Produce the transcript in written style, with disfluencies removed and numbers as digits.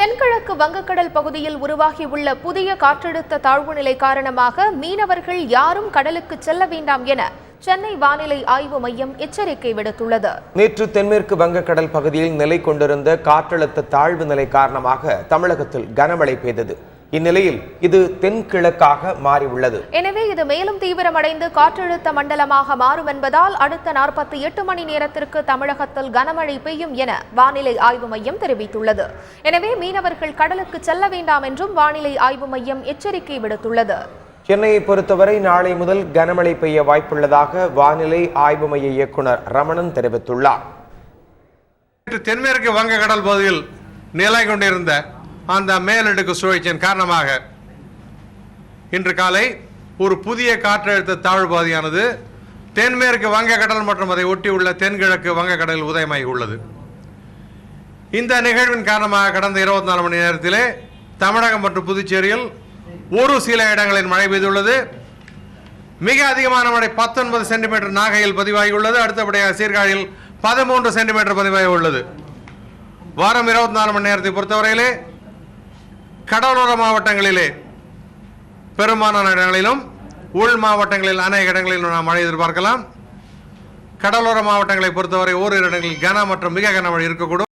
தென்கிழக்கு வங்கக்கடல் பகுதியில் உருவாகியுள்ள புதிய காற்றழுத்த தாழ்வு நிலை காரணமாக மீனவர்கள் யாரும் கடலுக்கு செல்ல வேண்டாம் என சென்னை வானிலை ஆய்வு மையம் எச்சரிக்கை விடுத்துள்ளது. நேற்று தென்மேற்கு வங்கக்கடல் பகுதியில் நிலை கொண்டிருந்த காற்றழுத்த தாழ்வு நிலை காரணமாக தமிழகத்தில் கனமழை பெய்தது. இந்நிலையில் இது தென்கிழக்காக மாறியுள்ளது. எனவே இது மேலும் தீவிரமடைந்து காற்றழுத்த மண்டலமாக மாறும் என்பதால் அடுத்த 48 மணி நேரத்திற்கு தமிழகத்தில் கனமழை பெய்யும் என வானிலை ஆய்வு மையம் தெரிவித்துள்ளது. எனவே மீனவர்கள் கடலுக்கு செல்ல வேண்டாம் என்றும் வானிலை ஆய்வு மையம் எச்சரிக்கை விடுத்துள்ளது. சென்னையை பொறுத்தவரை நாளை முதல் கனமழை பெய்ய வாய்ப்புள்ளதாக வானிலை ஆய்வு மைய இயக்குனர் ரமணன் தெரிவித்துள்ளார். தென்மேற்கு வங்கக்கடல் பகுதியில் நிலை கொண்டிருந்த அந்த மேலடுக்கு சுழற்சியின் காரணமாக இன்று காலை ஒரு புதிய காற்றழுத்த தாழ்வு பகுதியானது தென்மேற்கு வங்கக்கடல் மற்றும் அதை ஒட்டியுள்ள தென்கிழக்கு வங்கக்கடலில் உதயமாகி உள்ளது. இந்த நிகழ்வின் காரணமாக கடந்த 24 மணி நேரத்திலே தமிழகம் மற்றும் புதுச்சேரியில் ஒரு சில இடங்களில் மழை பெய்துள்ளது. மிக அதிகமான மழை 19 சென்டிமீட்டர் நாகையில் பதிவாகியுள்ளது. அடுத்தபடியாக சீர்காழியில் 13 சென்டிமீட்டர் பதிவாகி உள்ளது. வாரம் 24 மணி நேரத்தை பொறுத்தவரையிலே கடலோர மாவட்டங்களிலே பெரும்பாலான இடங்களிலும் உள் மாவட்டங்களில் அநேக இடங்களிலும் நாம் மழை எதிர்பார்க்கலாம். கடலோர மாவட்டங்களை பொறுத்தவரை ஓரிரு இடங்களில் கன மற்றும் மிக கனமழை இருக்கக்கூடும்.